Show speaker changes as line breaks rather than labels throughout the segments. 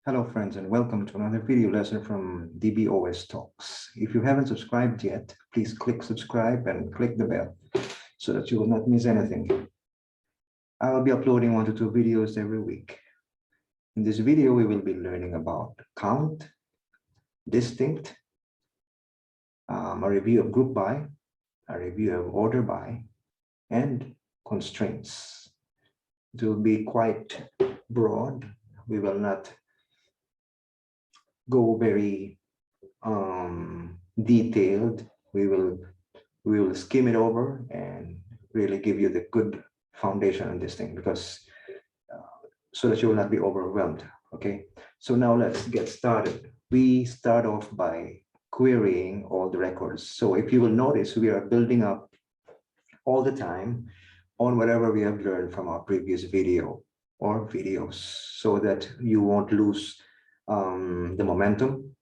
Hello friends and welcome to another video lesson from DBOS Talks. If you haven't subscribed yet, please click subscribe and click the bell so that you will not miss anything. I will be uploading 1 to 2 videos every week. In this video, we will be learning about count, distinct, a review of group by, a review of order by, and constraints. It will be quite broad. We will not go very detailed. We will skim it over and really give you the good foundation on this thing, because so that you will not be overwhelmed. Okay, so now let's get started. We start off by querying all the records. So if you will notice, we are building up all the time on whatever we have learned from our previous video or videos, so that you won't lose the momentum,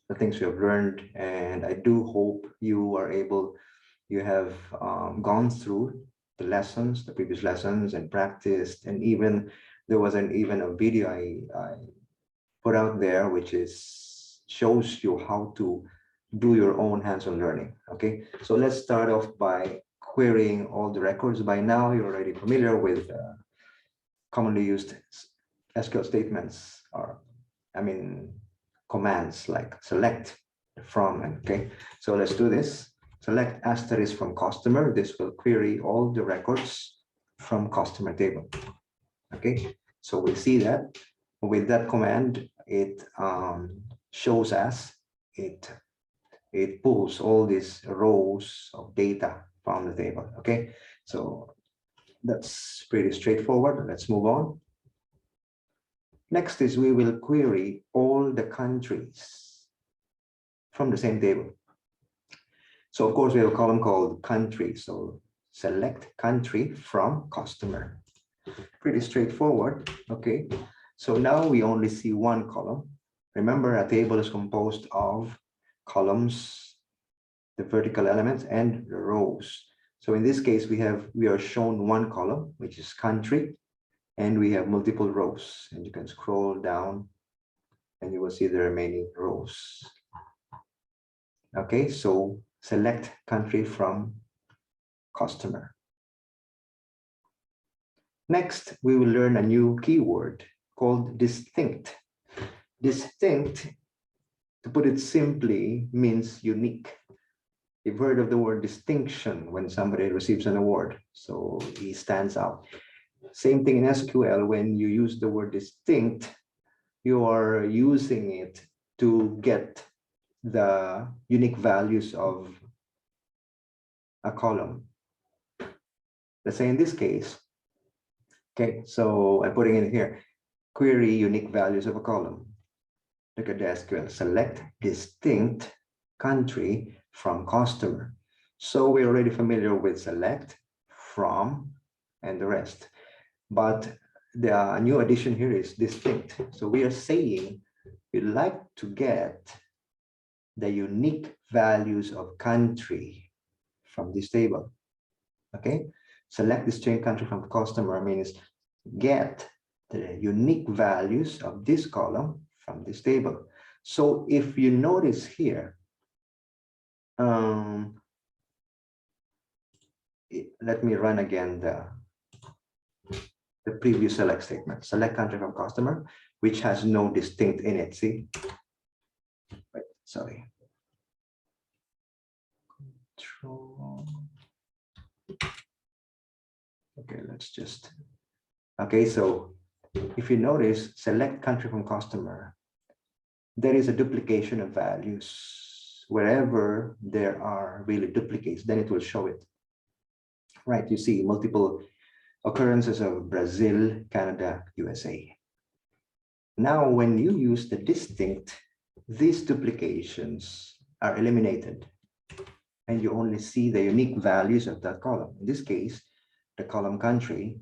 the things you have learned. And I do hope you have gone through the lessons, the previous lessons, and practiced. And even there was even a video I put out there, which shows you how to do your own hands-on learning. Okay, so let's start off by querying all the records. By now, you're already familiar with commonly used SQL statements, or commands like select, from, and okay. So let's do this. Select asterisk from customer. This will query all the records from customer table. Okay, so we see that with that command, it shows us, it pulls all these rows of data from the table. Okay, so that's pretty straightforward. Let's move on. Next is we will query all the countries from the same table. So of course we have a column called country. So select country from customer. Pretty straightforward. Okay, so now we only see one column. Remember, a table is composed of columns, the vertical elements, and the rows. So in this case, we are shown one column, which is country, and we have multiple rows, and you can scroll down and you will see the remaining rows. Okay, so select country from customer. Next, we will learn a new keyword called distinct. Distinct, to put it simply, means unique. You've heard of the word distinction when somebody receives an award, so he stands out. Same thing in SQL. When you use the word distinct, you are using it to get the unique values of a column. Let's say in this case, okay, so I'm putting it here, query unique values of a column. Look at the SQL, select distinct country from customer. So we're already familiar with select, from, and the rest. But the new addition here is distinct. So we are saying we'd like to get the unique values of country from this table. Okay, select distinct country from customer means get the unique values of this column from this table. So if you notice here, let me run again the previous select statement. Select country from customer, which has no distinct in it. See? Wait, sorry. Control. Okay, let's just. Okay, so if you notice, select country from customer, there is a duplication of values. Wherever there are really duplicates, then it will show it. Right, you see multiple occurrences of Brazil, Canada, USA. Now, when you use the distinct, these duplications are eliminated, and you only see the unique values of that column. In this case, the column country,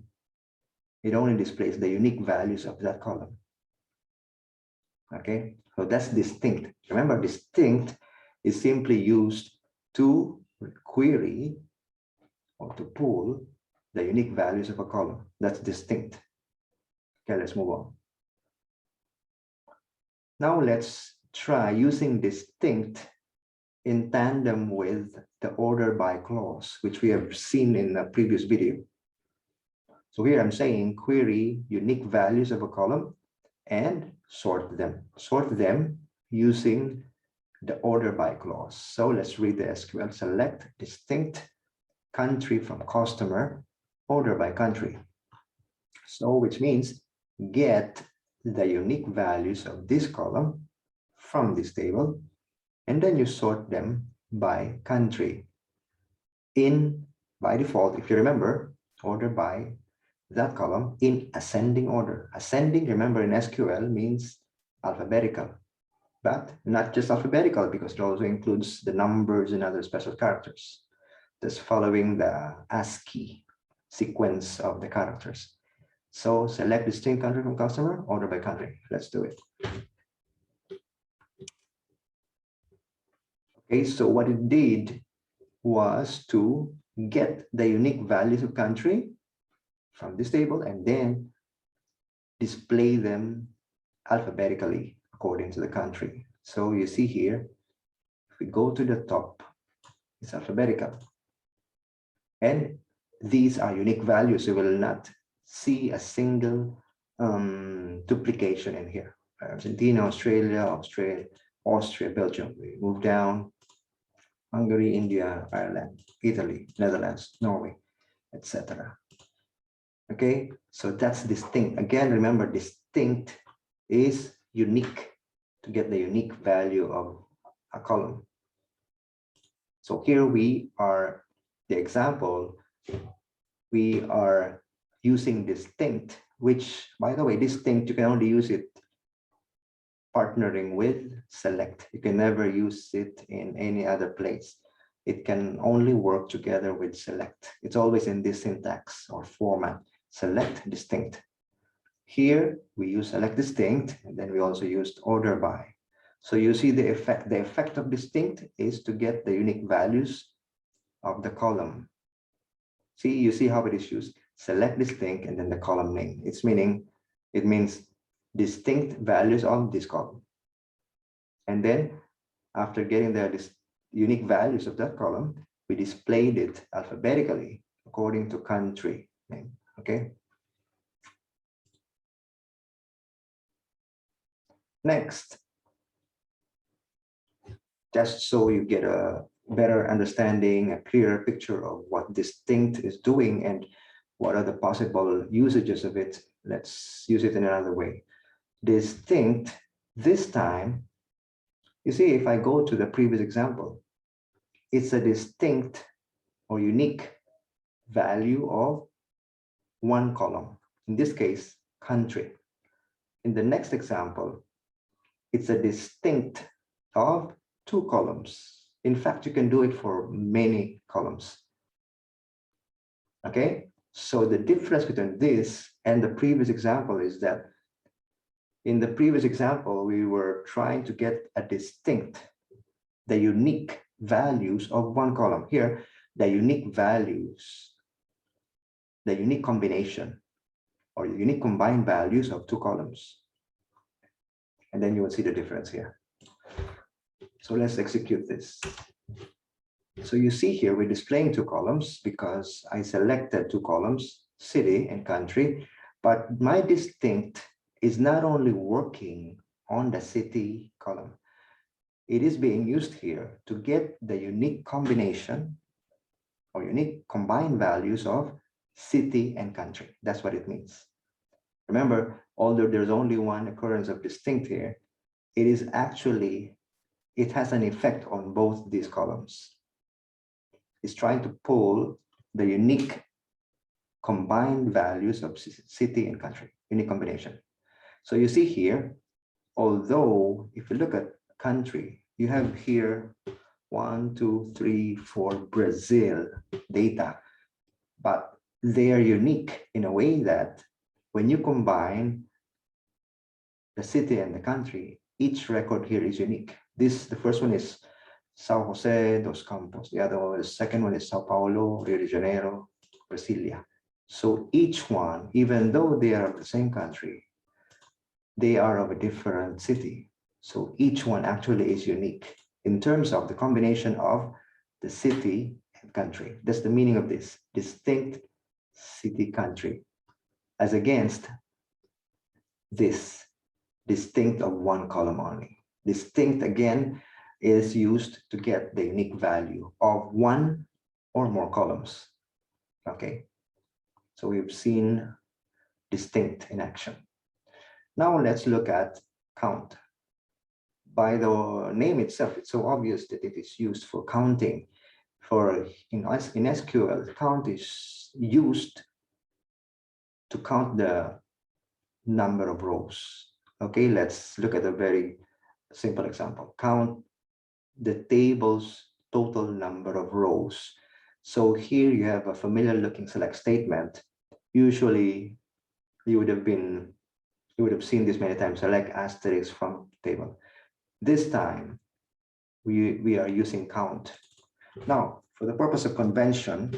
it only displays the unique values of that column. Okay, so that's distinct. Remember, distinct is simply used to query or to pull the unique values of a column. That's distinct. Okay, let's move on. Now let's try using distinct in tandem with the order by clause, which we have seen in the previous video. So here I'm saying query unique values of a column and sort them. Sort them using the order by clause. So let's read the SQL. Select distinct country from customer, order by country. So which means get the unique values of this column from this table, and then you sort them by country. By default, if you remember, order by that column in ascending order. Ascending, remember, in SQL means alphabetical, but not just alphabetical, because it also includes the numbers and other special characters. That's following the ASCII sequence of the characters. So select distinct country from customer, order by country. Let's do it. Okay, so what it did was to get the unique values of country from this table and then display them alphabetically according to the country. So you see here, if we go to the top, it's alphabetical. And these are unique values. You will not see a single duplication in here. Argentina, Australia, Austria, Belgium. We move down. Hungary, India, Ireland, Italy, Netherlands, Norway, etc. Okay, so that's distinct. Again, remember, distinct is unique, to get the unique value of a column. So here we are, the example, we are using distinct, which, by the way, distinct, you can only use it partnering with select. You can never use it in any other place. It can only work together with select. It's always in this syntax or format, select distinct. Here we use select distinct, and then we also used order by. So you see the effect. The effect of distinct is to get the unique values of the column. See, you see how it is used. Select distinct and then the column name. It means distinct values on this column. And then after getting the unique values of that column, we displayed it alphabetically according to country name. Okay. Next, just so you get a better understanding, a clearer picture of what distinct is doing and what are the possible usages of it, let's use it in another way. Distinct, this time, you see, if I go to the previous example, it's a distinct or unique value of one column, in this case, country. In the next example, it's a distinct of two columns. In fact, you can do it for many columns. Okay, so the difference between this and the previous example is that in the previous example, we were trying to get a distinct, the unique values of one column. Here, the unique values, the unique combination or unique combined values of two columns. And then you will see the difference here. So let's execute this. So you see here, we're displaying two columns because I selected two columns, city and country, but my distinct is not only working on the city column. It is being used here to get the unique combination or unique combined values of city and country. That's what it means. Remember, although there's only one occurrence of distinct here, it is actually, it has an effect on both these columns. It's trying to pull the unique combined values of city and country, unique combination. So you see here, although if you look at country, you have here 1, 2, 3, 4 Brazil data, but they are unique in a way that when you combine the city and the country, each record here is unique. The first one is São José dos Campos. The second one is Sao Paulo, Rio de Janeiro, Brasilia. So each one, even though they are of the same country, they are of a different city. So each one actually is unique in terms of the combination of the city and country. That's the meaning of this, distinct city country, as against this distinct of one column only. Distinct, again, is used to get the unique value of one or more columns. Okay, so we've seen distinct in action. Now let's look at count. By the name itself, it's so obvious that it is used for counting. In SQL, count is used to count the number of rows. Okay, let's look at a very simple example. Count the table's total number of rows. So here you have a familiar looking select statement. Usually you would have seen this many times, select asterisk from table. This time we are using count. Now, for the purpose of convention,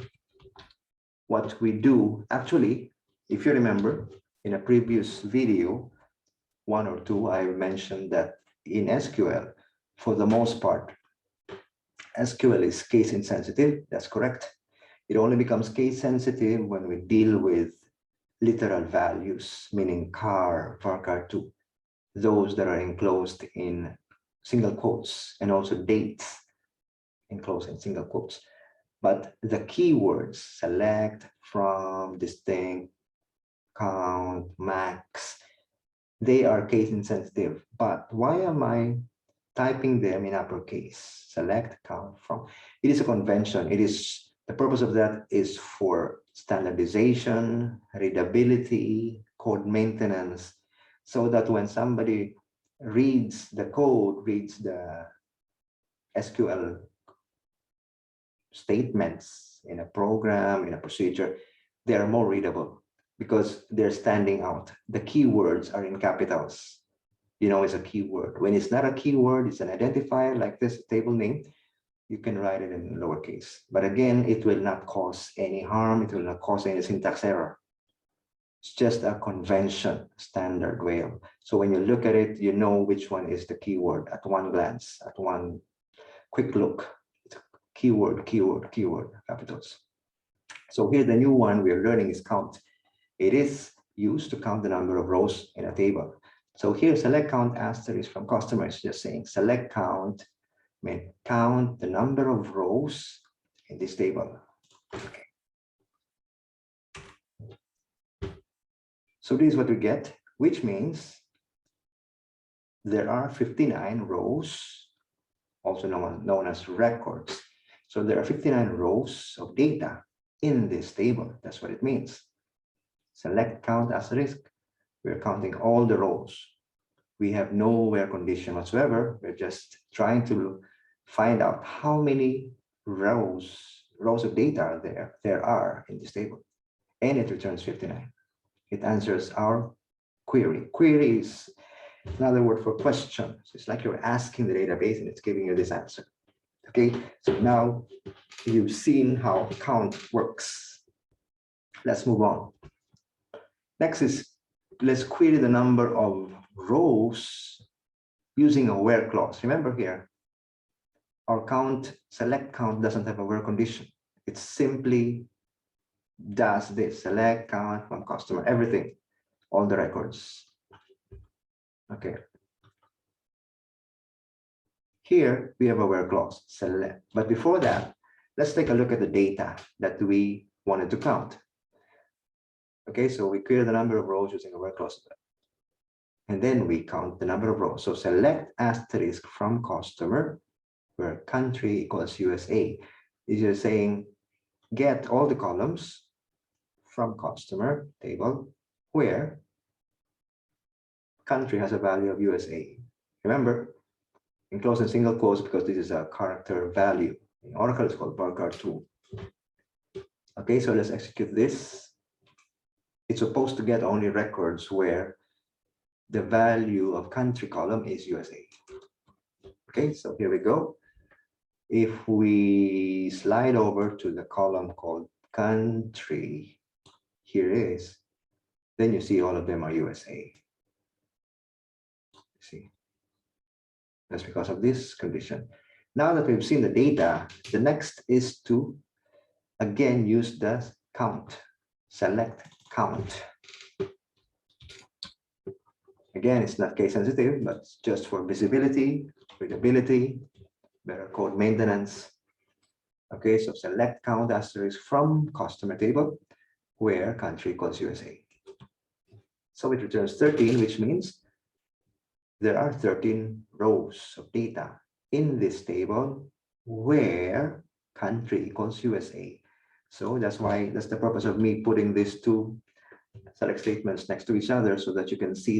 what we do, actually, if you remember in a previous video, 1 or 2, I mentioned that in SQL, for the most part, SQL is case insensitive. That's correct. It only becomes case sensitive when we deal with literal values, meaning car, varchar2, those that are enclosed in single quotes, and also dates enclosed in single quotes. But the keywords, select, from, distinct, count, max, they are case insensitive. But why am I typing them in uppercase? Select, count, from. It is a convention. It is, the purpose of that is for standardization, readability, code maintenance, so that when somebody reads the code, reads the SQL statements in a program, in a procedure, they are more readable because they're standing out. The keywords are in capitals. You know, it's a keyword. When it's not a keyword, it's an identifier like this table name, you can write it in lowercase. But again, it will not cause any harm. It will not cause any syntax error. It's just a convention, standard way of. So when you look at it, you know which one is the keyword at one glance, at one quick look. It's keyword, keyword, keyword, capitals. So here the new one we're learning is count. It is used to count the number of rows in a table. So here, select count asterisk from customer is just saying select count, mean count the number of rows in this table. Okay. So this is what we get, which means there are 59 rows, also known as records. So there are 59 rows of data in this table. That's what it means. Select count asterisk. We're counting all the rows. We have no where condition whatsoever. We're just trying to find out how many rows of data there are in this table. And it returns 59. It answers our query. Query is another word for question. So it's like you're asking the database and it's giving you this answer. Okay, so now you've seen how count works. Let's move on. Next is, let's query the number of rows using a where clause. Remember here, our count, select count doesn't have a where condition. It simply does this, select count from customer, everything, all the records. Okay. Here we have a where clause, select. But before that, let's take a look at the data that we wanted to count. Okay, so we query the number of rows using a where clause. And then we count the number of rows. So select asterisk from customer, where country equals USA. Is just saying get all the columns from customer table where country has a value of USA. Remember, enclosed in single quotes because this is a character value. In Oracle, it's called varchar2. Okay, so let's execute this. It's supposed to get only records where the value of country column is USA. Okay, so here we go. If we slide over to the column called country, here it is, then you see all of them are USA. See, That's because of this condition. Now that we've seen the data, the next is to again use the count, select count. Again, it's not case sensitive, but it's just for visibility, readability, better code maintenance. Okay, so select count asterisk from customer table where country equals USA. So it returns 13, which means there are 13 rows of data in this table where country equals USA. So that's the purpose of me putting these two select statements next to each other so that you can see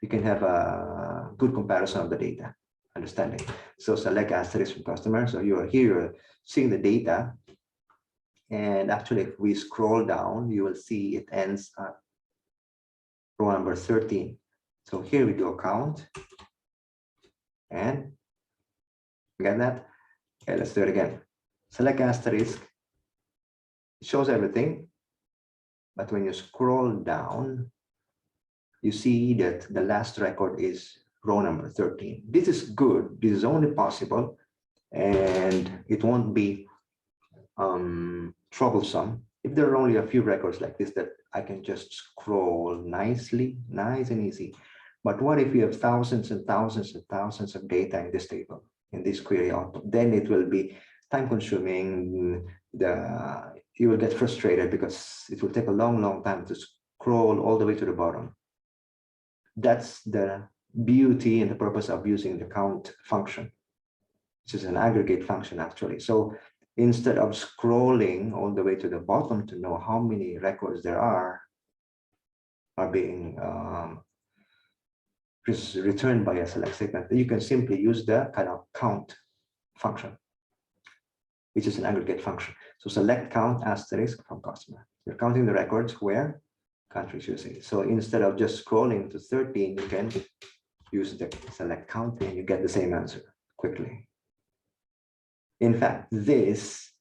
you can have a good comparison of the data, understanding. So select asterisk from customer. So you are here seeing the data. And actually, if we scroll down, you will see it ends at row number 13. So here we do a count. And get that? Okay, let's do it again. Select asterisk. It shows everything. But when you scroll down, you see that the last record is row number 13. This is good. This is only possible. And it won't be troublesome if there are only a few records like this that I can just scroll nicely, nice and easy. But what if you have thousands and thousands and thousands of data in this table, in this query output? Then it will be time consuming. You will get frustrated because it will take a long time to scroll all the way to the bottom. That's the beauty and the purpose of using the count function, which is an aggregate function actually. So instead of scrolling all the way to the bottom to know how many records there are being returned by a select statement, you can simply use the kind of count function, which is an aggregate function. So select count asterisk from customer. You're counting the records where countries USA. So instead of just scrolling to 13, you can use the select count and you get the same answer quickly. In fact, this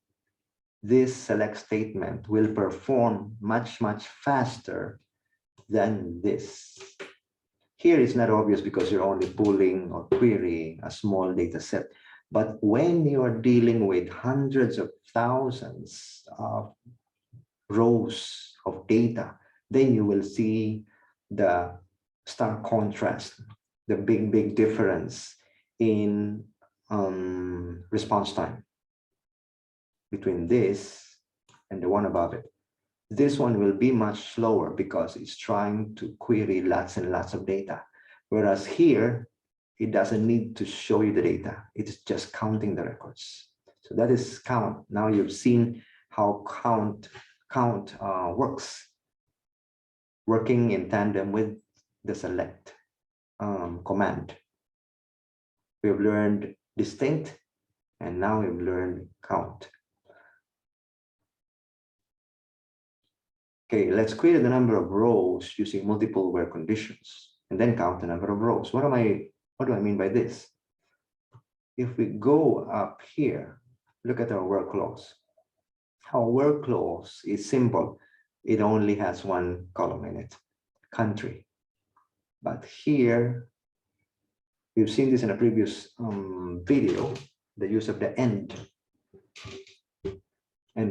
select statement will perform much faster than this. Here it's not obvious because you're only pulling or querying a small data set. But when you are dealing with hundreds of thousands of rows of data, then you will see the stark contrast, the big difference in response time between this and the one above it. This one will be much slower because it's trying to query lots and lots of data. Whereas here, it doesn't need to show you the data. It's just counting the records. So that is count. Now you've seen how count works, working in tandem with the select command. We've learned distinct, and now we've learned count. Okay, let's query the number of rows using multiple where conditions, and then count the number of rows. What do I mean by this? If we go up here, look at our where clause. Our where clause is simple. It only has one column in it, country. But here, we've seen this in a previous video, the use of the end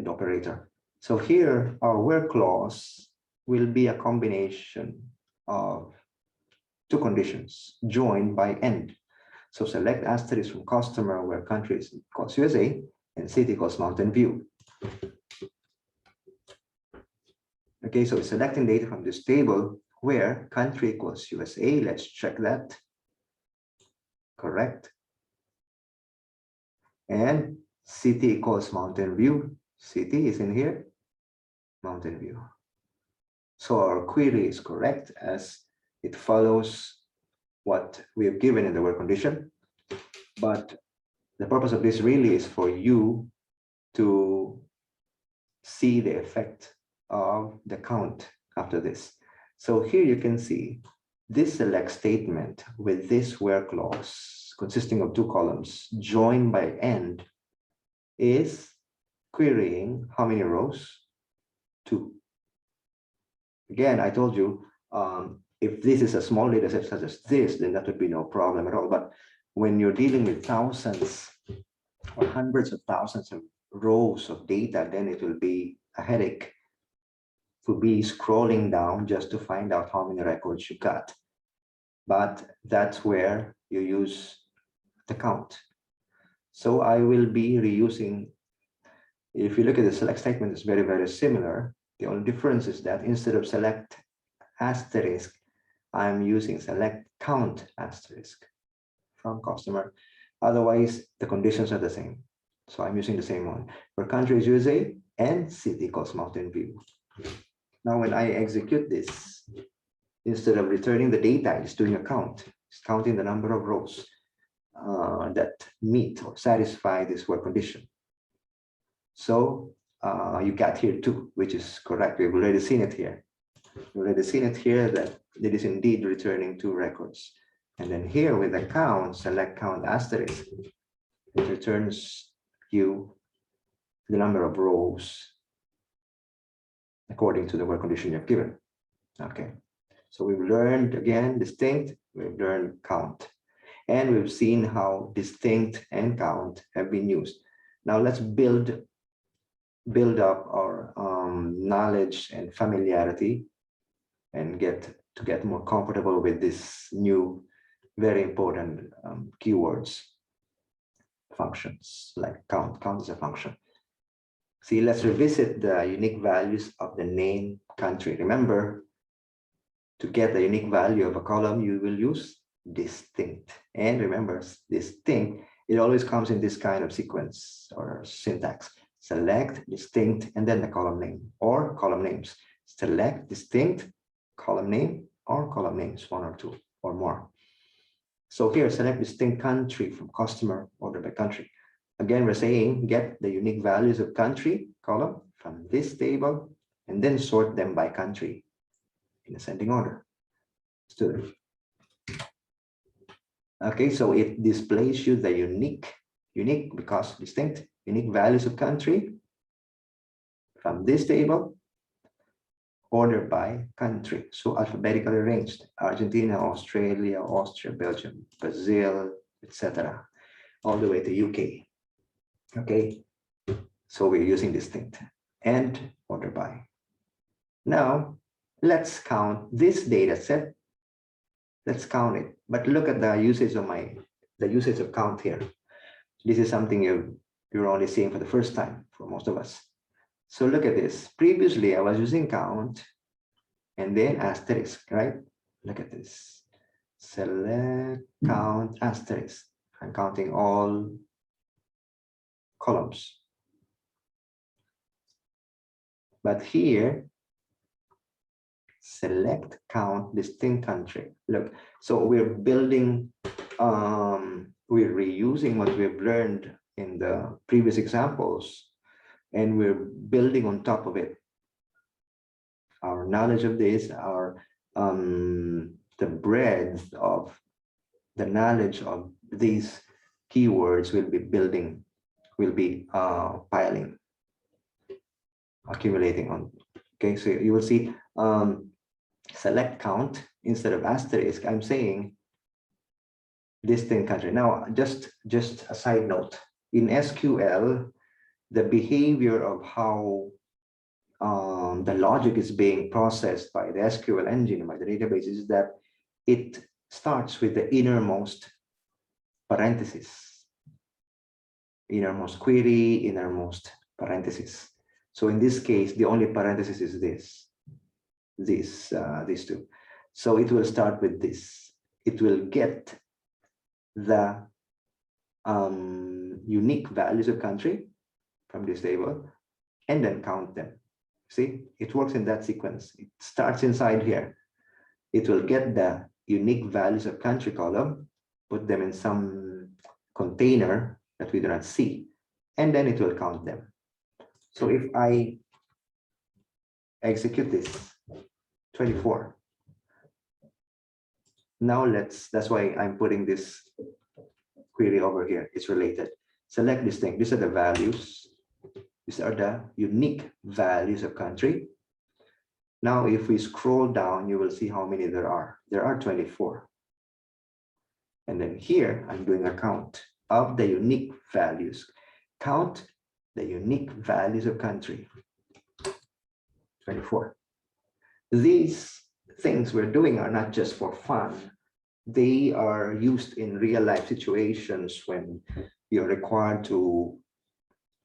operator. So here, our where clause will be a combination of two conditions joined by end. So select asterisk from customer where country is equals USA and city equals Mountain View. Okay, so it's selecting data from this table where country equals USA. Let's check that. Correct. And city equals Mountain View. City is in here. Mountain View. So our query is correct as it follows what we have given in the where condition. But the purpose of this really is for you to see the effect of the count after this. So here you can see this select statement with this where clause consisting of two columns joined by end is querying how many rows? 2. Again, I told you if this is a small data set such as this, then that would be no problem at all. But when you're dealing with thousands or hundreds of thousands of rows of data, then it will be a headache to be scrolling down just to find out how many records you got. But that's where you use the count. So I will be reusing, if you look at the select statement, it's very, very similar. The only difference is that instead of select asterisk, I'm using select count asterisk from customer. Otherwise, the conditions are the same. So I'm using the same one. For country is USA and city equals Mountain View. Now, when I execute this, instead of returning the data, it's doing a count. It's counting the number of rows that meet or satisfy this work condition. So you got here 2, which is correct. We've already seen it here. We've already seen it here that it is indeed returning 2 records. And then here with the count, select count asterisk, it returns you the number of rows according to the work condition you've given. Okay, so we've learned again distinct, we've learned count, and we've seen how distinct and count have been used. Now let's build up our knowledge and familiarity and get more comfortable with this new, very important keywords, functions like count. Count is a function. See, let's revisit the unique values of the name country. Remember, to get the unique value of a column, you will use distinct. And remember, distinct, it always comes in this kind of sequence or syntax. Select, distinct, and then the column name or column names. Select, distinct, column name or column names, 1 or 2 or more. So here, select distinct country from customer order by country. Again, we're saying get the unique values of country column from this table and then sort them by country in ascending order. Let's do it. Okay, so it displays you the unique because distinct, unique values of country from this table, ordered by country. So alphabetically arranged: Argentina, Australia, Austria, Belgium, Brazil, etc., all the way to UK. Okay, so we're using distinct and order by. Now let's count this data set. Let's count it, but look at the usage of count here. This is something you're only seeing for the first time for most of us. So look at this. Previously, I was using count and then asterisk, right? Look at this. Select count asterisk. I'm counting all columns. But here, select count distinct country. Look, so we're building, we're reusing what we've learned in the previous examples, and we're building on top of it. Our knowledge of this, the breadth of the knowledge of these keywords will be piling, accumulating on. Okay, so you will see select count instead of asterisk. I'm saying distinct country. Now, just a side note, in SQL, the behavior of how the logic is being processed by the SQL engine, by the database, is that it starts with the innermost parenthesis, innermost query, innermost parenthesis. So in this case, the only parenthesis is these two. So it will start with this. It will get the unique values of country from this table and then count them. See, it works in that sequence. It starts inside here. It will get the unique values of country column, put them in some container that we do not see, and then it will count them. So if I execute this, 24. Now that's why I'm putting this query over here. It's related. Select distinct. These are the values. These are the unique values of country. Now, if we scroll down, you will see how many there are. There are 24. And then here, I'm doing a count of the unique values. Count the unique values of country. 24. These things we're doing are not just for fun. They are used in real life situations when you're required to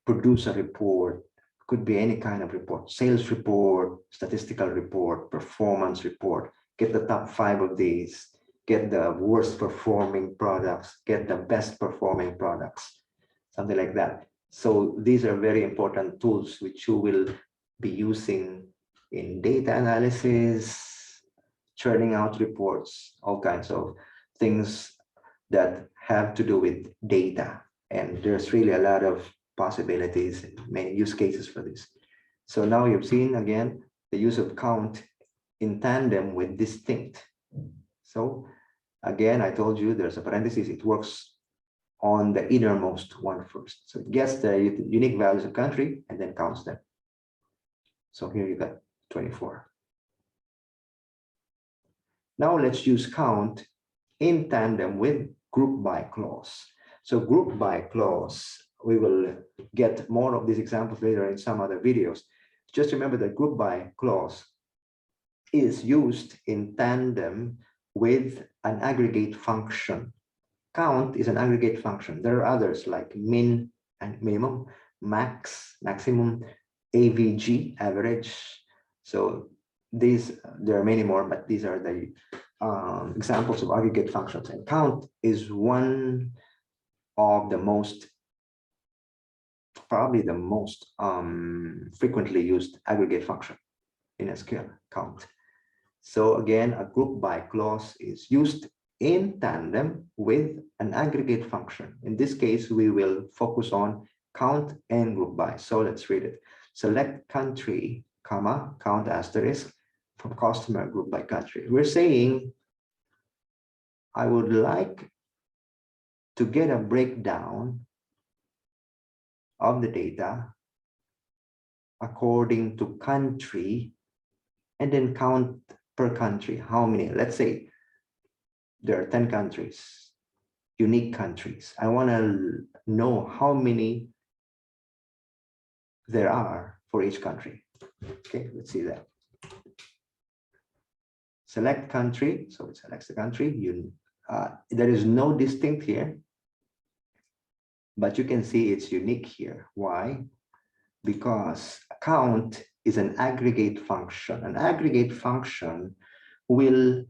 produce a report. Could be any kind of report, sales report, statistical report, performance report. Get the top 5 of these, get the worst performing products, get the best performing products, something like that. So these are very important tools which you will be using in data analysis, churning out reports, all kinds of things that have to do with data. And there's really a lot of possibilities and many use cases for this. So now you've seen again the use of count in tandem with distinct. So again, I told you there's a parenthesis, it works on the innermost one first. So it gets the unique values of country and then counts them. So here you got 24. Now let's use count in tandem with group by clause. So group by clause, we will get more of these examples later in some other videos. Just remember that group by clause is used in tandem with an aggregate function. Count is an aggregate function. There are others like min and minimum, max, maximum, AVG, average. So these, there are many more, but these are the examples of aggregate functions. And count is one of the most, probably the most frequently used aggregate function in SQL, count. So again, a group by clause is used in tandem with an aggregate function. In this case, we will focus on count and group by. So let's read it. Select country, comma, count asterisk from customer group by country. We're saying, I would like to get a breakdown of the data according to country and then count per country. How many? Let's say there are 10 countries, unique countries. I want to know how many there are for each country. Okay, let's see that. Select country, so it selects the country. There is no distinct here, but you can see it's unique here. Why? Because count is an aggregate function. An aggregate function will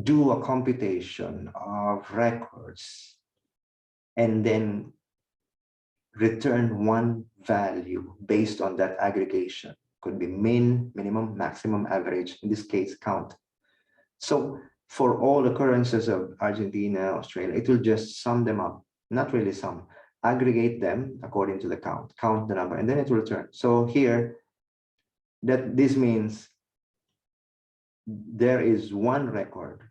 do a computation of records and then return one value based on that aggregation. Could be min, minimum, maximum, average, in this case, count. So for all occurrences of Argentina, Australia, it will just sum them up, not really sum, aggregate them according to the count the number, and then it will return. So here, this means there is one record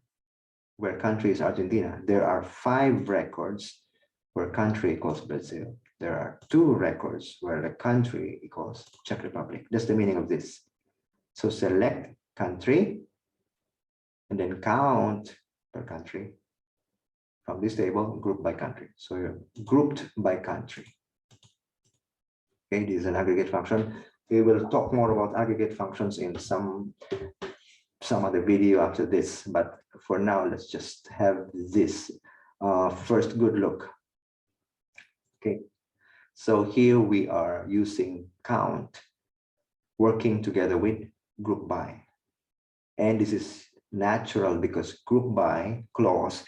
where country is Argentina. There are 5 records where country equals Brazil. There are 2 records where the country equals Czech Republic. That's the meaning of this. So select country and then count per country from this table, group by country. So you're grouped by country. Okay, this is an aggregate function. We will talk more about aggregate functions in some other video after this, but for now, let's just have this first good look. Okay, so here we are using count, working together with group by. And this is natural because group by clause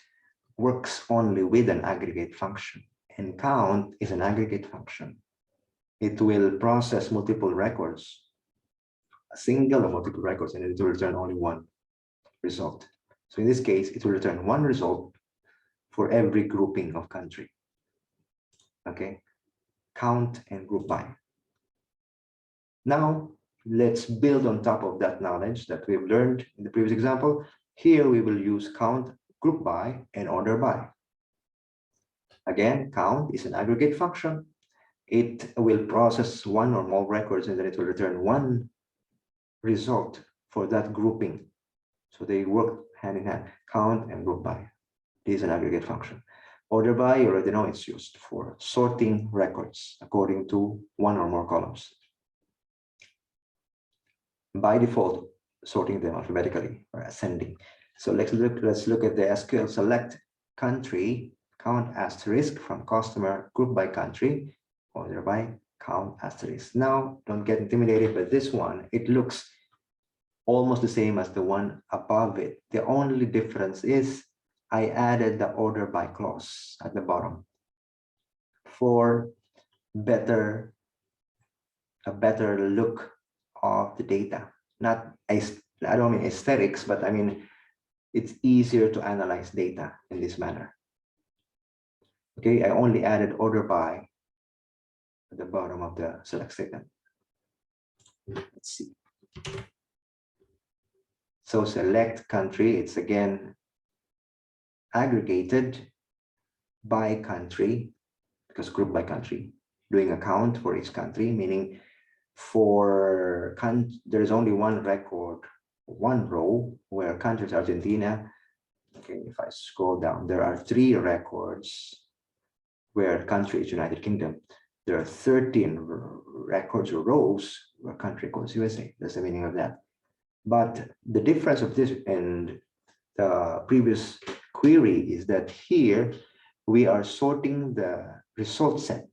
works only with an aggregate function, and count is an aggregate function. It will process multiple records, a single or multiple records, and it will return only one result. So in this case, it will return one result for every grouping of country. Okay, count and group by. Now, let's build on top of that knowledge that we've learned in the previous example. Here we will use count, group by, and order by. Again, count is an aggregate function. It will process one or more records and then it will return one result for that grouping. So they work hand in hand, count and group by. This is an aggregate function. Order by, you already know it's used for sorting records according to one or more columns. By default, sorting them alphabetically or ascending. So let's look at the SQL select country, count asterisk from customer, group by country, order by, count asterisk. Now, don't get intimidated by this one. It looks almost the same as the one above it. The only difference is I added the order by clause at the bottom for a better look of the data. Not, I don't mean aesthetics, but I mean, it's easier to analyze data in this manner. Okay, I only added order by at the bottom of the select statement. Let's see. So select country, it's again aggregated by country, because group by country, doing a count for each country, meaning for there is only one record, one row where country is Argentina. Okay, if I scroll down, there are 3 records where country is United Kingdom. There are 13 records or rows where country equals USA. That's the meaning of that. But the difference of this and the previous query is that here we are sorting the result set,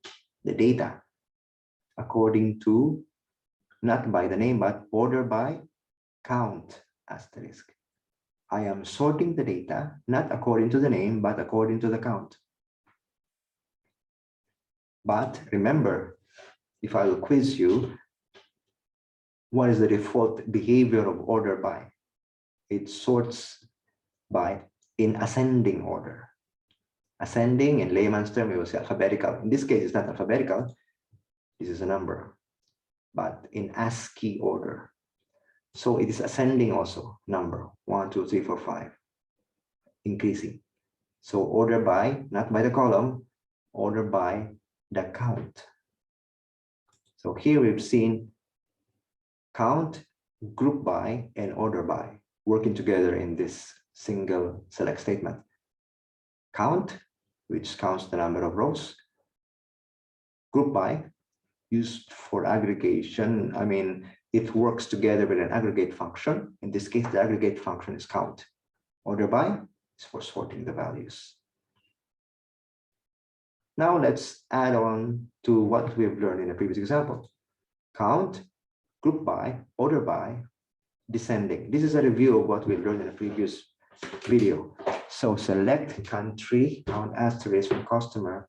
the data, according to, not by the name, but order by count asterisk. I am sorting the data, not according to the name, but according to the count. But remember, if I will quiz you, what is the default behavior of order by? It sorts by in ascending order. Ascending in layman's term, we will say alphabetical. In this case, it's not alphabetical. This is a number, but in ASCII order. So it is ascending also, number 1, 2, 3, 4, 5, increasing. So order by, not by the column, order by the count. So here we've seen count, group by, and order by working together in this single select statement. Count, which counts the number of rows. Group by, used for aggregation. I mean, it works together with an aggregate function. In this case, the aggregate function is count. Order by is for sorting the values. Now let's add on to what we've learned in the previous example. Count, group by, order by, descending. This is a review of what we've learned in the previous video. So select country, count asterisk from customer,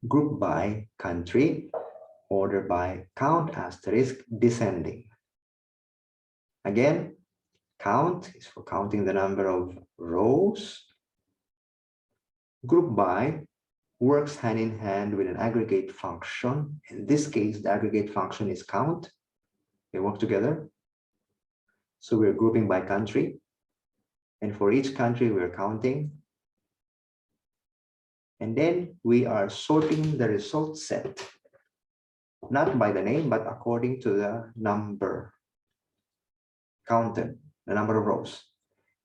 group by country, order by count asterisk, descending. Again, count is for counting the number of rows. Group by works hand in hand with an aggregate function. In this case, the aggregate function is count. They work together. So we're grouping by country. And for each country, we're counting. And then we are sorting the result set, not by the name, but according to the number counted, the number of rows,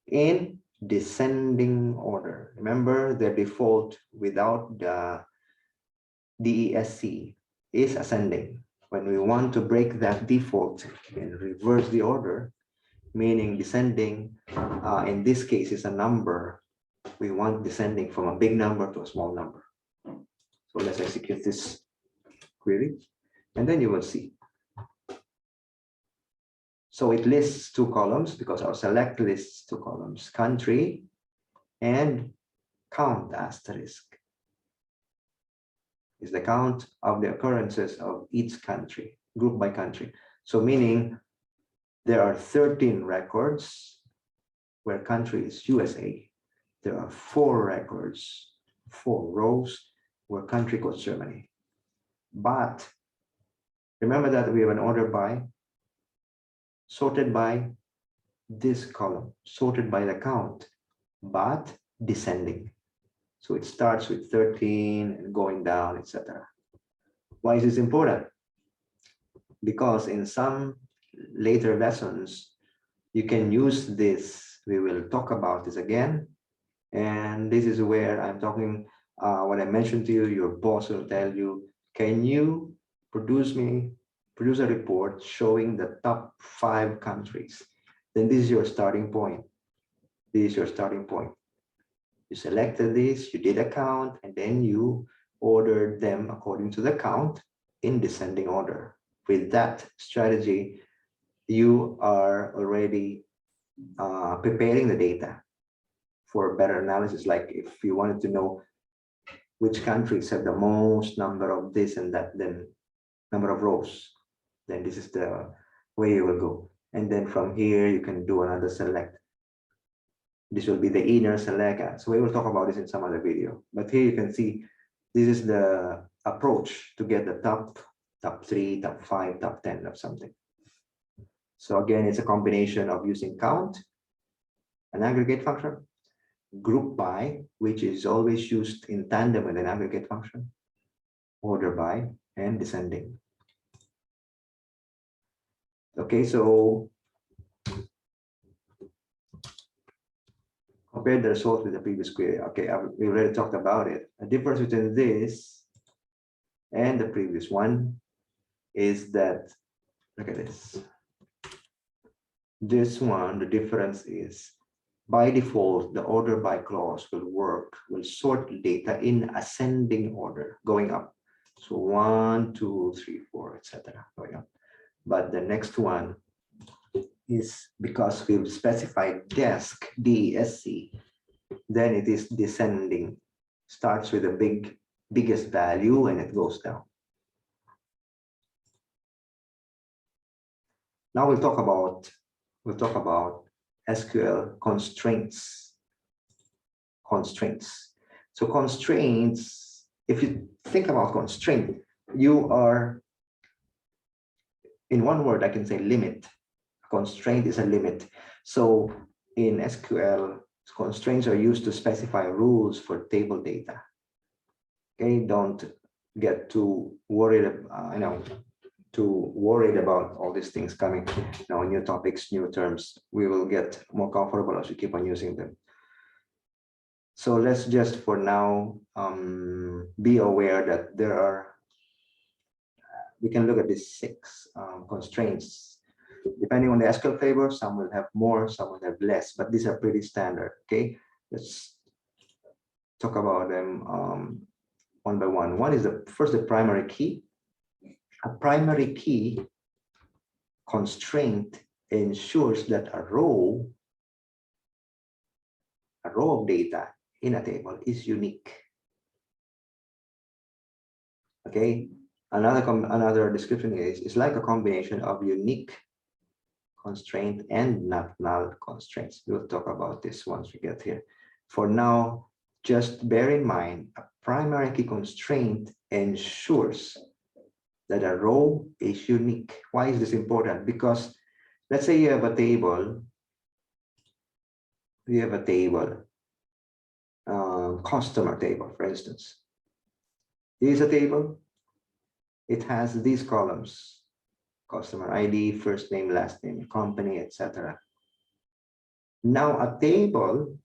in descending order. Remember, the default without the DESC is ascending. When we want to break that default and reverse the order, meaning descending, in this case is a number, we want descending from a big number to a small number. So let's execute this query, and then you will see. So it lists 2 columns because our select lists 2 columns, country and count asterisk is the count of the occurrences of each country, group by country. So meaning there are 13 records where country is USA. There are 4 records, 4 rows where country equals Germany. But remember that we have an order by, sorted by this column, sorted by the count, but descending. So it starts with 13 and going down, etc. Why is this important? Because in some later lessons, You can use this. We will talk about this again. And this is where I'm talking, what I mentioned to you, your boss will tell you, can you produce a report showing the top 5 countries? Then this is your starting point. This is your starting point. You selected this, you did a count, and then you ordered them according to the count in descending order. With that strategy, you are already preparing the data for better analysis. Like if you wanted to know which countries have the most number of this and that, then number of rows, then this is the way you will go. And then from here, you can do another select. This will be the inner select. So we will talk about this in some other video. But here you can see, this is the approach to get the top 3, top 5, top 10 of something. So again, it's a combination of using count, an aggregate function, group by, which is always used in tandem with an aggregate function, order by, and descending. Okay, so compare the result with the previous query. Okay, we already talked about it. The difference between this and the previous one is that, look at this. This one, the difference is, by default, the order by clause will sort data in ascending order, going up. So 1, 2, 3, 4, etc. going up. But the next one is, because we've specified DESC, DESC, then it is descending. Starts with the biggest value and it goes down. Now we'll talk about SQL constraints. So constraints, if you think about constraint, you are, in one word, I can say limit. Constraint is a limit. So in SQL, constraints are used to specify rules for table data. Okay, don't get too worried, about all these things coming. Now, new topics, new terms. We will get more comfortable as we keep on using them. So let's just, for now, be aware that there are, we can look at these 6 constraints. Depending on the SQL flavor, some will have more, some will have less, but these are pretty standard. Okay, let's talk about them one by one. One is the primary key. A primary key constraint ensures that a row of data in a table is unique. Okay, another description is like a combination of unique constraint and not null constraints. We'll talk about this once we get here. For now, just bear in mind, a primary key constraint ensures that a row is unique. Why is this important? Because let's say you have a table, customer table, for instance. Here's a table. It has these columns: customer ID, first name, last name, company, etc. Now a table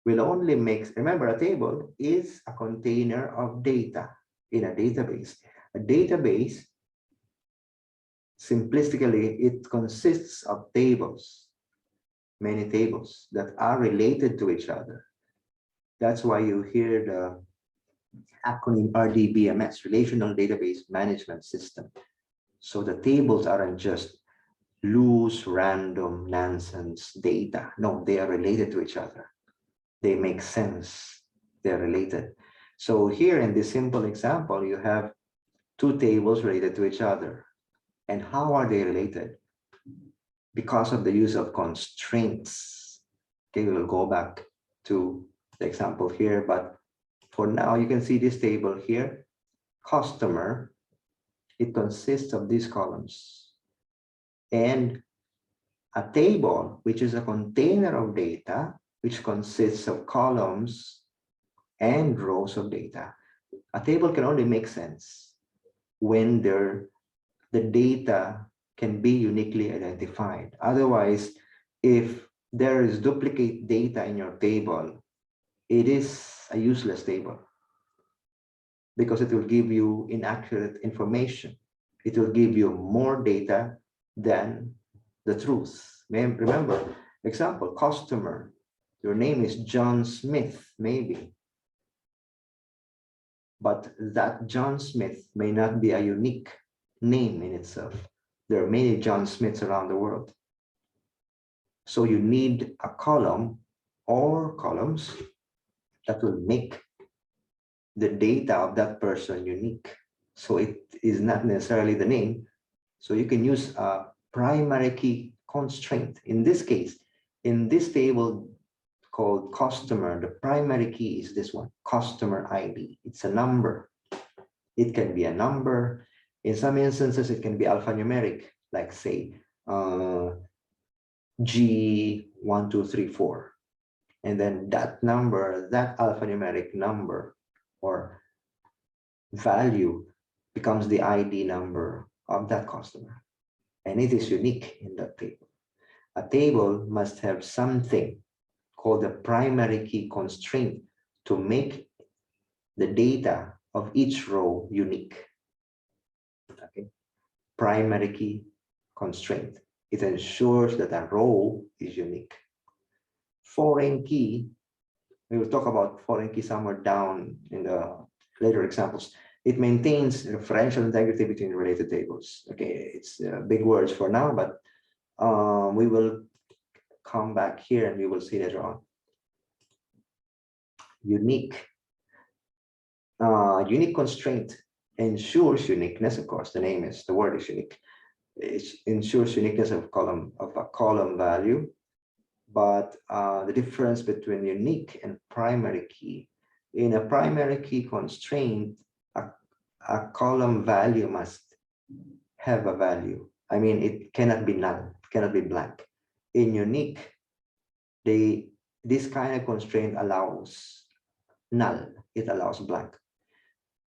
will only remember, a table is a container of data in a database. A database, simplistically, it consists of tables, many tables that are related to each other. That's why you hear the acronym RDBMS, Relational Database Management System. So the tables aren't just loose, random, nonsense data. No, they are related to each other. They make sense. They're related. So here in this simple example, you have 2 tables related to each other. And how are they related? Because of the use of constraints. Okay, we'll go back to the example here, but for now, you can see this table here, customer. It consists of these columns. And a table, which is a container of data, which consists of columns and rows of data. A table can only make sense when the data can be uniquely identified. Otherwise, if there is duplicate data in your table, it is a useless table because it will give you inaccurate information. It will give you more data than the truth. Remember, example, customer. Your name is John Smith, maybe. But that John Smith may not be a unique name in itself. There are many John Smiths around the world. So you need a column or columns that will make the data of that person unique. So it is not necessarily the name. So you can use a primary key constraint. In this case, in this table called customer, the primary key is this one, customer ID. It's a number. It can be a number. In some instances, it can be alphanumeric, like say G1234. And then that number, that alphanumeric number or value becomes the ID number of that customer. And it is unique in that table. A table must have something called the primary key constraint to make the data of each row unique. Okay. Primary key constraint. It ensures that a row is unique. Foreign key, we will talk about foreign key somewhere down in the later examples. It maintains referential integrity between related tables. Okay, it's big words for now, but we will come back here and we will see later on. Unique. Unique constraint ensures uniqueness. Of course, the word is unique. It ensures uniqueness of a column value. But the difference between unique and primary key, in a primary key constraint, a column value must have a value. I mean, it cannot be null, it cannot be blank. In unique, this kind of constraint allows null, it allows blank.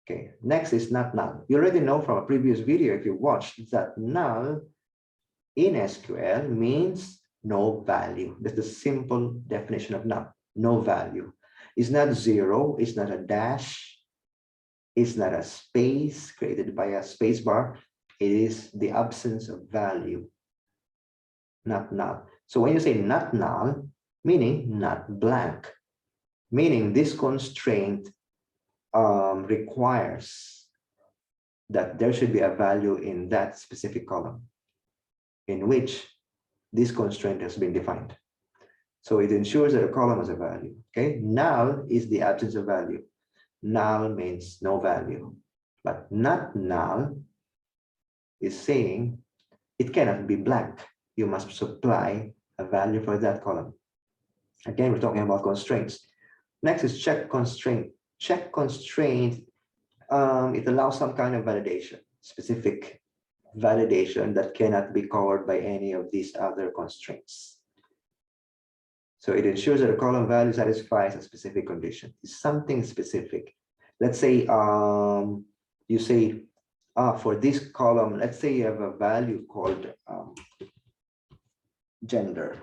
Okay, next is not null. You already know from a previous video, if you watched, that null in SQL means no value. That's the simple definition of null, no value. It's not zero, it's not a dash, it's not a space created by a space bar. It is the absence of value, not null. So when you say not null, meaning not blank, meaning this constraint requires that there should be a value in that specific column in which this constraint has been defined. So it ensures that a column has a value. Okay, null is the absence of value. Null means no value, but not null is saying it cannot be blank. You must supply a value for that column. Again, we're talking about constraints. Next is check constraint. Check constraint, it allows some kind of validation, specific validation that cannot be covered by any of these other constraints. So it ensures that a column value satisfies a specific condition. It's something specific. Let's say you say for this column, let's say you have a value called gender.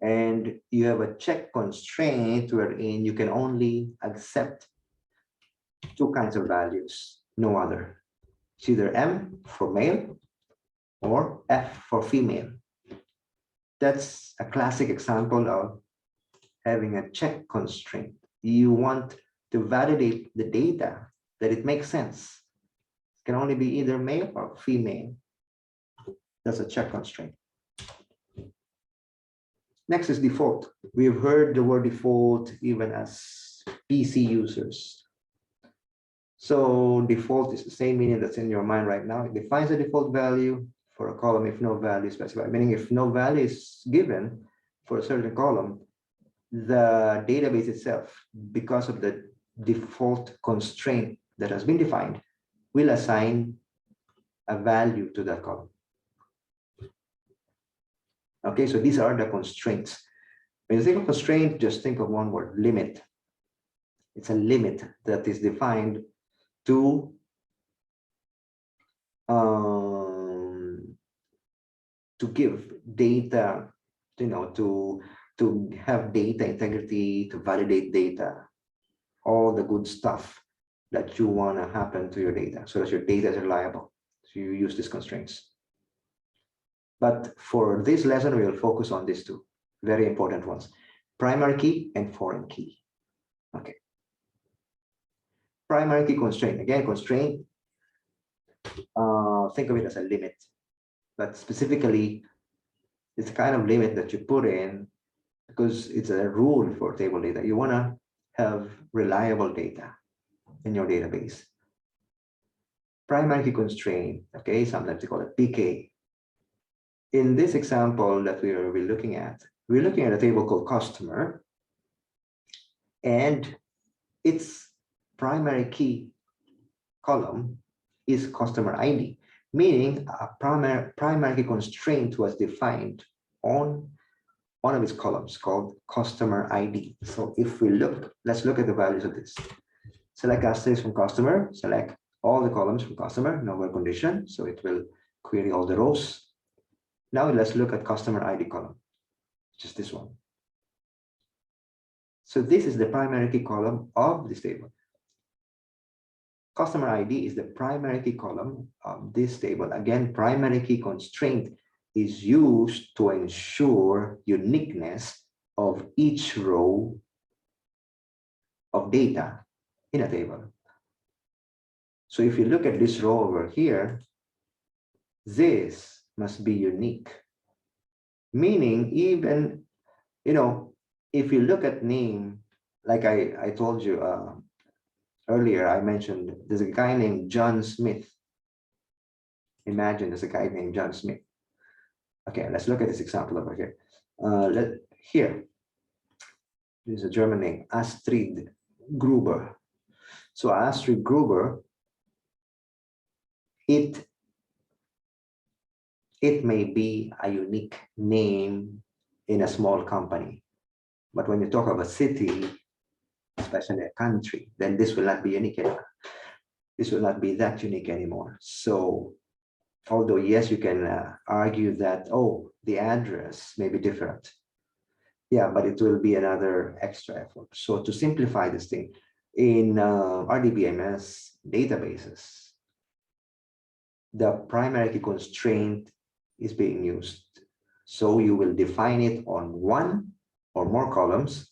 And you have a check constraint wherein you can only accept two kinds of values, no other. It's either M for male or F for female. That's a classic example of having a check constraint. You want to validate the data that it makes sense. It can only be either male or female. That's a check constraint. Next is default. We've heard the word default even as PC users. So default is the same meaning that's in your mind right now. It defines a default value for a column if no value is specified, meaning if no value is given for a certain column, the database itself, because of the default constraint that has been defined, will assign a value to that column. Okay, so these are the constraints. When you think of constraint, just think of one word, limit. It's a limit that is defined to to give data, to have data integrity, to validate data, all the good stuff that you want to happen to your data so that your data is reliable. So you use these constraints. But for this lesson, we will focus on these two very important ones: primary key and foreign key. Okay. Primary key constraint. Again, constraint, think of it as a limit, but specifically, it's a kind of limit that you put in because it's a rule for table data. You want to have reliable data in your database. Primary key constraint, okay, sometimes they call it PK. In this example that we're looking at a table called customer, and its primary key column is customer ID, meaning a primary key constraint was defined on one of its columns called customer ID. So if we look, let's look at the values of this. Select asterisk from customer, select all the columns from customer, no where condition, so it will query all the rows. Now let's look at customer ID column, just this one. So this is the primary key column of this table. Customer ID is the primary key column of this table. Again, primary key constraint is used to ensure uniqueness of each row of data in a table. So if you look at this row over here, this must be unique. Meaning even, if you look at name, like I told you earlier, I mentioned there's a guy named John Smith. Imagine there's a guy named John Smith. Okay, let's look at this example over here. Here, there's a German name, Astrid Gruber. So Astrid Gruber, it may be a unique name in a small company. But when you talk of a city, especially a country, then this will not be unique anymore. This will not be that unique anymore. So although, yes, you can argue that, oh, the address may be different. Yeah, but it will be another extra effort. So to simplify this thing, in RDBMS databases, the primary key constraint is being used. So you will define it on one or more columns,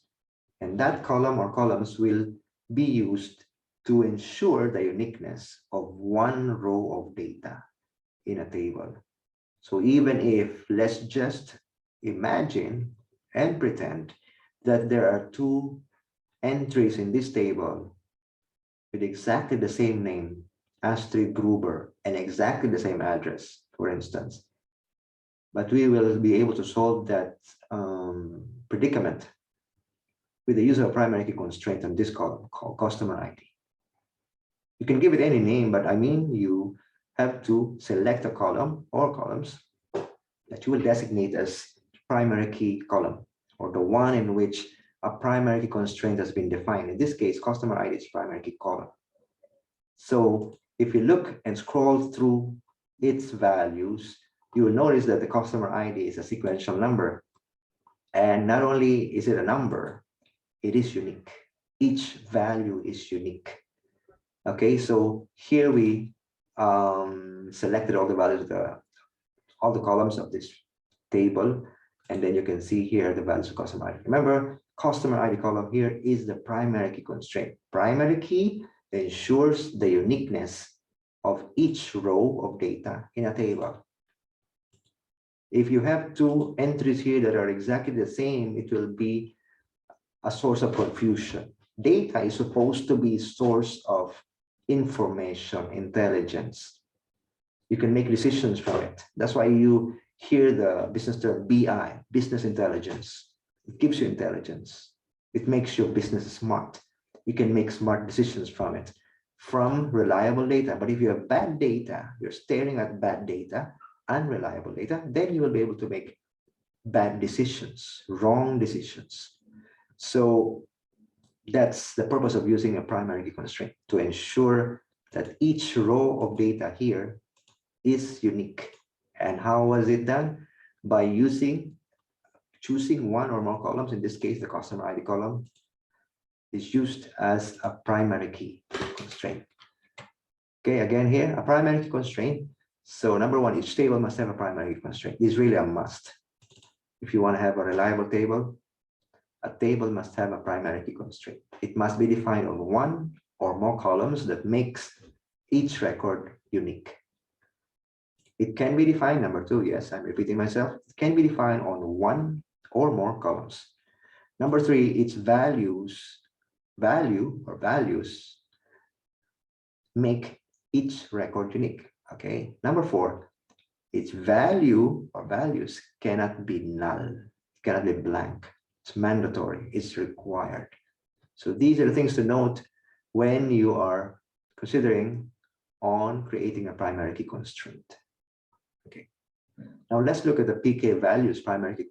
and that column or columns will be used to ensure the uniqueness of one row of data in a table. So even if, let's just imagine and pretend that there are two entries in this table with exactly the same name, Astrid Gruber, and exactly the same address, for instance. But we will be able to solve that predicament with the use of a primary key constraint on this column called customer ID. You can give it any name, but I mean you have to select a column or columns that you will designate as primary key column, or the one in which a primary key constraint has been defined. In this case, customer ID is primary key column. So if you look and scroll through its values, you will notice that the customer ID is a sequential number. And not only is it a number, it is unique. Each value is unique. Okay, so here we selected all the values of all the columns of this table, and then you can see here the values of customer ID. Remember, customer ID column here is the primary key constraint. Primary key ensures the uniqueness of each row of data in a table. If you have two entries here that are exactly the same, it will be a source of confusion. Data is supposed to be a source of information, intelligence. You can make decisions from it. That's why you hear the business term BI, business intelligence. It gives you intelligence. It makes your business smart. You can make smart decisions from it, from reliable data. But if you have bad data, you're staring at bad data, unreliable data, then you will be able to make bad decisions, wrong decisions. So that's the purpose of using a primary key constraint, to ensure that each row of data here is unique. And how was it done? By choosing one or more columns. In this case, the customer ID column is used as a primary key constraint. Okay, again here, a primary key constraint. So number one, each table must have a primary key constraint. It's really a must. If you want to have a reliable table, a table must have a primary key constraint. It must be defined on one or more columns that makes each record unique. It can be defined, number two, yes, I'm repeating myself, it can be defined on one or more columns. Number three, its values make each record unique. Okay. Number four, its value or values cannot be null, cannot be blank. It's mandatory, it's required. So these are the things to note when you are considering on creating a primary key constraint. Okay. Now let's look at the PK values, primary key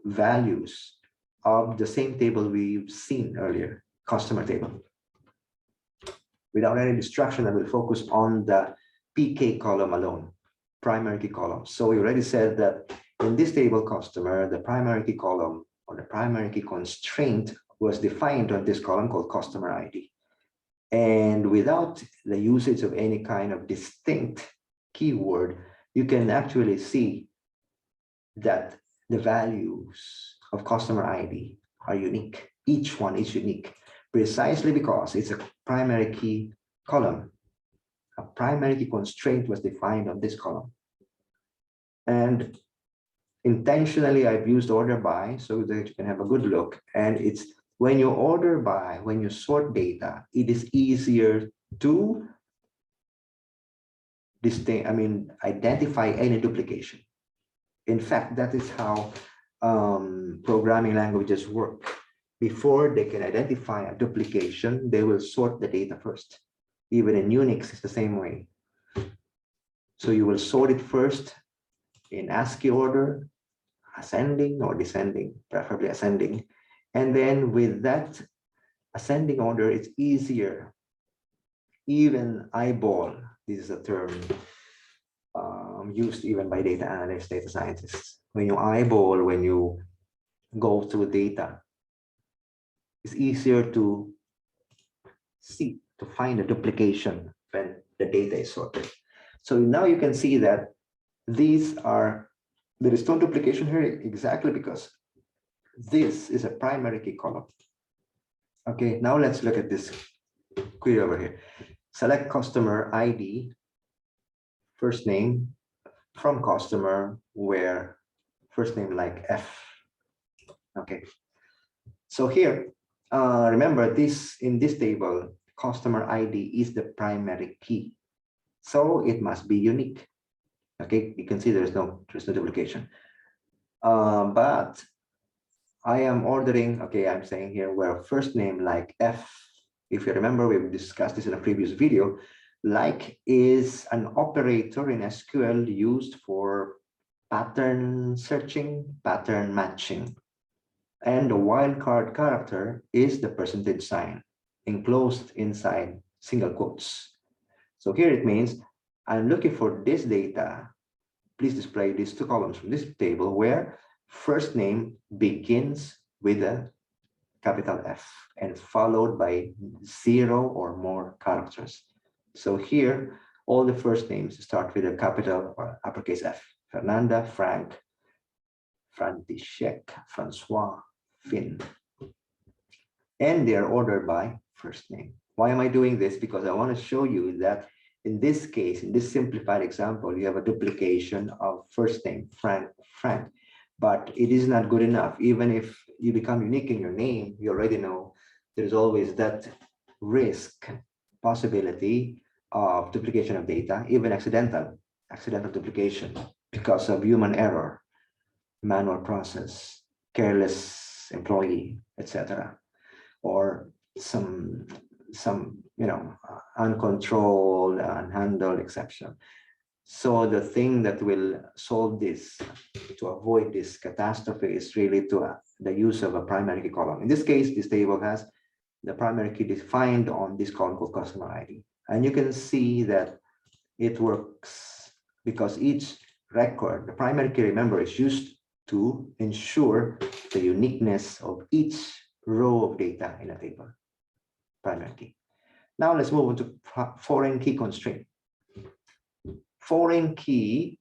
values of the same table we've seen earlier, customer table. Without any distraction, I will focus on the PK column alone, primary key column. So we already said that in this table customer, the primary key column or the primary key constraint was defined on this column called customer ID. And without the usage of any kind of distinct keyword, you can actually see that the values of customer ID are unique. Each one is unique, precisely because it's a primary key column. A primary key constraint was defined on this column. And intentionally, I've used order by so that you can have a good look. And it's when you order by, when you sort data, it is easier to identify any duplication. In fact, that is how programming languages work. Before they can identify a duplication, they will sort the data first. Even in Unix, it's the same way. So you will sort it first in ASCII order, ascending or descending, preferably ascending. And then with that ascending order, it's easier. Even eyeball, this is a term used even by data analysts, data scientists. When you eyeball, when you go through data, it's easier to see, to find a duplication when the data is sorted. So now you can see that there is no duplication here exactly because this is a primary key column. Okay, now let's look at this query over here. Select customer ID, first name from customer, where first name like F. Okay, so here, remember this in this table, customer ID is the primary key. So it must be unique. Okay, you can see there's no duplication. But I am ordering, okay, I'm saying here where first name like F, if you remember, we've discussed this in a previous video, like is an operator in SQL used for pattern searching, pattern matching. And the wildcard character is the percentage sign enclosed inside single quotes. So here it means I'm looking for this data. Please display these two columns from this table where first name begins with a capital F and followed by 0 or more characters. So here, all the first names start with a capital or uppercase F. Fernanda, Frank, František, Francois, Finn. And they are ordered by first name. Why am I doing this? Because I want to show you that in this case, in this simplified example, you have a duplication of first name, Frank, but it is not good enough. Even if you become unique in your name, you already know there's always that risk, possibility of duplication of data, even accidental duplication because of human error, manual process, careless employee, etc., or some uncontrolled, unhandled exception. So the thing that will solve this, to avoid this catastrophe, is really the use of a primary key column. In this case, this table has the primary key defined on this column called customer ID. And you can see that it works because each record, the primary key, remember, is used to ensure the uniqueness of each row of data in a table, primary key. Now let's move on to foreign key constraint. Foreign key,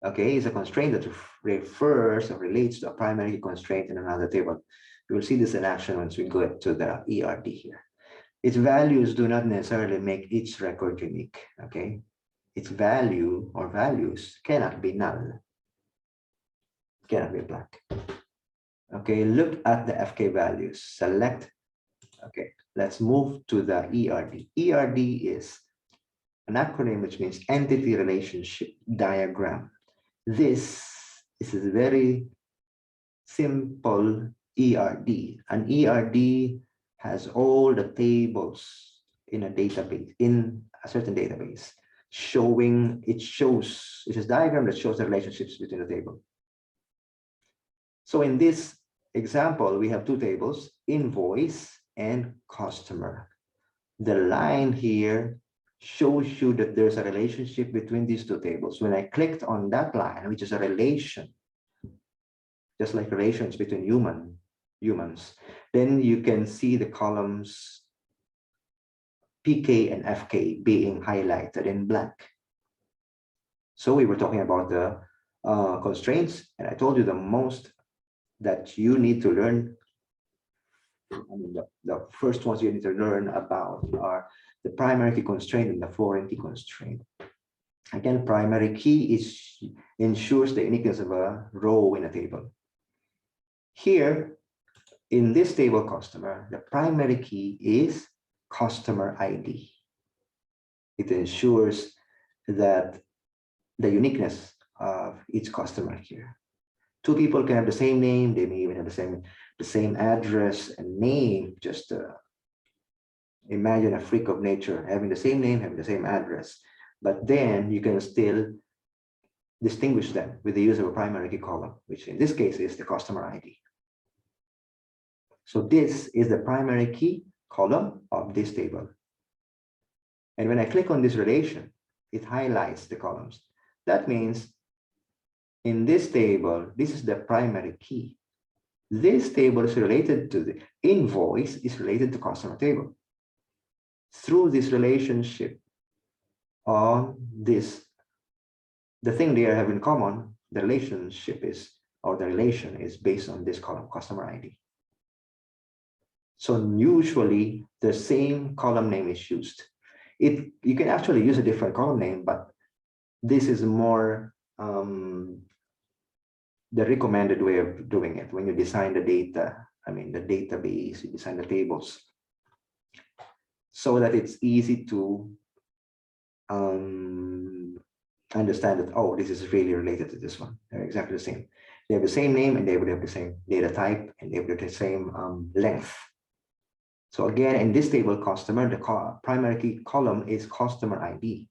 okay, is a constraint that refers or relates to a primary key constraint in another table. You will see this in action once we go to the ERD here. Its values do not necessarily make each record unique, okay? Its value or values cannot be null, cannot be blank. Okay, look at the FK values, select, okay, let's move to the ERD. ERD is an acronym which means Entity Relationship Diagram. This is a very simple ERD. An ERD has all the tables in a database, in a certain database, showing, it is a diagram that shows the relationships between the table. So in this example, we have two tables, invoice and customer. The line here shows you that there's a relationship between these two tables. When I clicked on that line, which is a relation, just like relations between humans, then you can see the columns PK and FK being highlighted in black. So we were talking about the constraints, and I told you the most that you need to learn. I mean, the first ones you need to learn about are the primary key constraint and the foreign key constraint. Again, primary key ensures the uniqueness of a row in a table. Here, in this table customer, the primary key is customer ID. It ensures that the uniqueness of each customer here. Two people can have the same name, they may even have the same address and name. Just imagine a freak of nature having the same name, having the same address, but then you can still distinguish them with the use of a primary key column, which in this case is the customer ID. So this is the primary key column of this table. And when I click on this relation, it highlights the columns. That means in this table, this is the primary key. This table is related to the invoice, is related to customer table. Through this relationship on this, the thing they have in common, the relationship is, or the relation is based on this column, customer ID. So usually the same column name is used. You can actually use a different column name, but this is more the recommended way of doing it when you design the data, I mean the database, you design the tables, so that it's easy to understand that, oh, this is really related to this one. They're exactly the same. They have the same name and they would have the same data type and they would have the same length. So again, in this table customer, the primary key column is customer ID.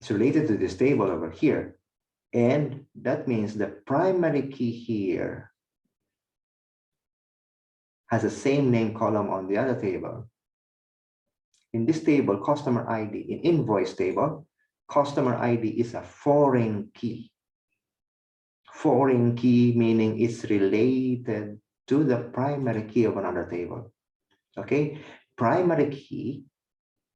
It's related to this table over here. And that means the primary key here has the same name column on the other table. In this table, customer ID, in invoice table, customer ID is a foreign key. Foreign key meaning it's related to the primary key of another table. Okay, primary key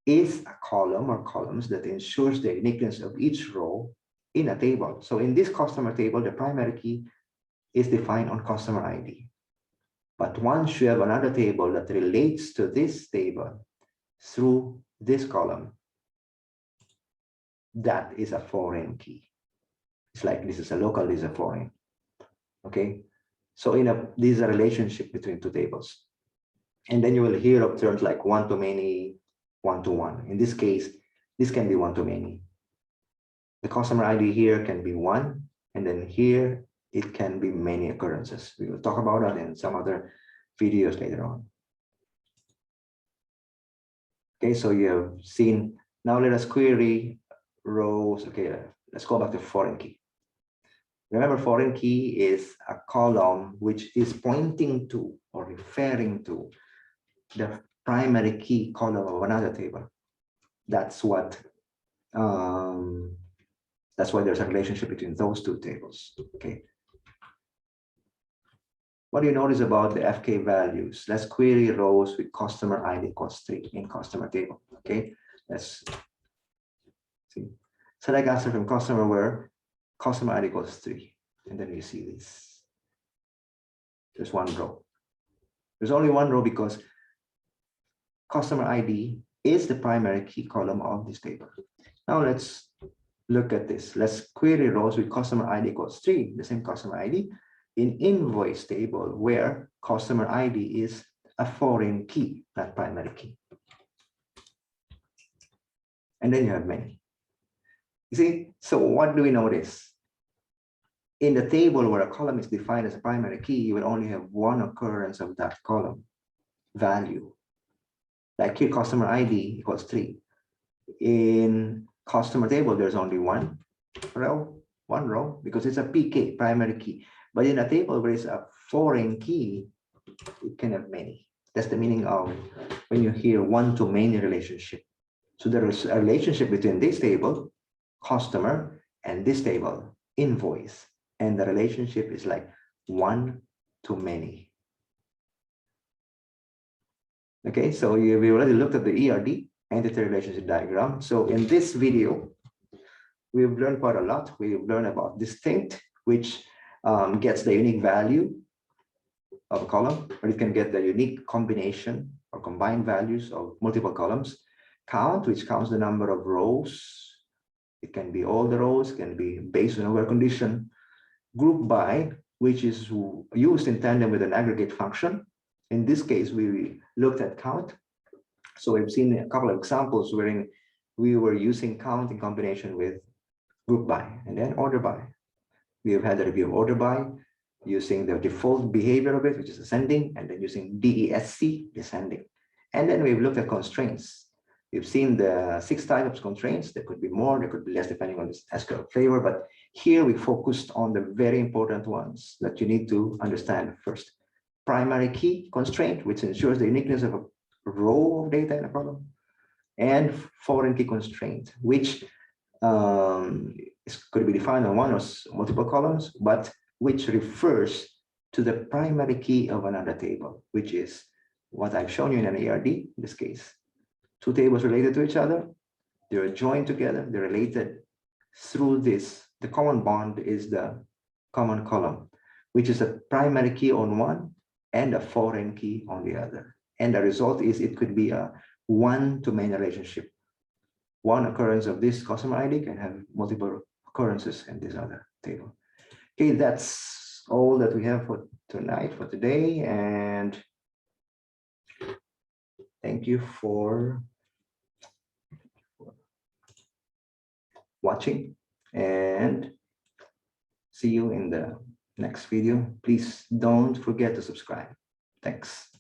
is a column or columns that ensures the uniqueness of each row in a table. So in this customer table, the primary key is defined on customer ID. But once you have another table that relates to this table through this column, that is a foreign key. It's like this is a local, this is a foreign. Okay, so this is a relationship between two tables. And then you will hear of terms like one-to-many, one-to-one. In this case, this can be one-to-many. The customer ID here can be one, and then here it can be many occurrences. We will talk about that in some other videos later on. Okay, so you have seen, now let us query rows. Okay, let's go back to foreign key. Remember, foreign key is a column which is pointing to or referring to the primary key column of another table. That's what That's why there's a relationship between those two tables. Okay. What do you notice about the FK values? Let's query rows with customer ID equals 3 in customer table. Okay, let's see. Select answer from customer where customer ID equals 3. And then we see this. There's one row. There's only one row because customer ID is the primary key column of this table. Now let's look at this. Let's query rows with customer ID equals 3, the same customer ID, in invoice table where customer ID is a foreign key, not primary key. And then you have many. You see, so what do we notice? In the table where a column is defined as a primary key, you will only have one occurrence of that column value. Like here, customer ID equals 3. In customer table, there's only one row, because it's a PK, primary key. But in a table where it's a foreign key, it can have many. That's the meaning of when you hear one-to-many relationship. So there is a relationship between this table, customer, and this table, invoice. And the relationship is like one-to-many. Okay, so we already looked at the ERD, entity relationship diagram. So in this video, we've learned quite a lot. We've learned about distinct, which gets the unique value of a column, or it can get the unique combination or combined values of multiple columns. Count, which counts the number of rows. It can be all the rows, can be based on a where condition. Group by, which is used in tandem with an aggregate function. In this case, we looked at count. So we've seen a couple of examples wherein we were using count in combination with group by and then order by. We have had a review of order by using the default behavior of it, which is ascending, and then using DESC, descending. And then we've looked at constraints. We've seen the 6 types of constraints. There could be more, there could be less, depending on the SQL flavor. But here we focused on the very important ones that you need to understand first. Primary key constraint, which ensures the uniqueness of a row of data in a column, and foreign key constraint, which could be defined on one or multiple columns, but which refers to the primary key of another table, which is what I've shown you in an ARD, in this case. 2 tables related to each other, they're joined together, they're related through this. The common bond is the common column, which is a primary key on one and a foreign key on the other. And the result is it could be a one-to-many relationship. One occurrence of this customer ID can have multiple occurrences in this other table. Okay, that's all that we have for tonight, for today. And thank you for watching, and see you in the next video. Please don't forget to subscribe. Thanks.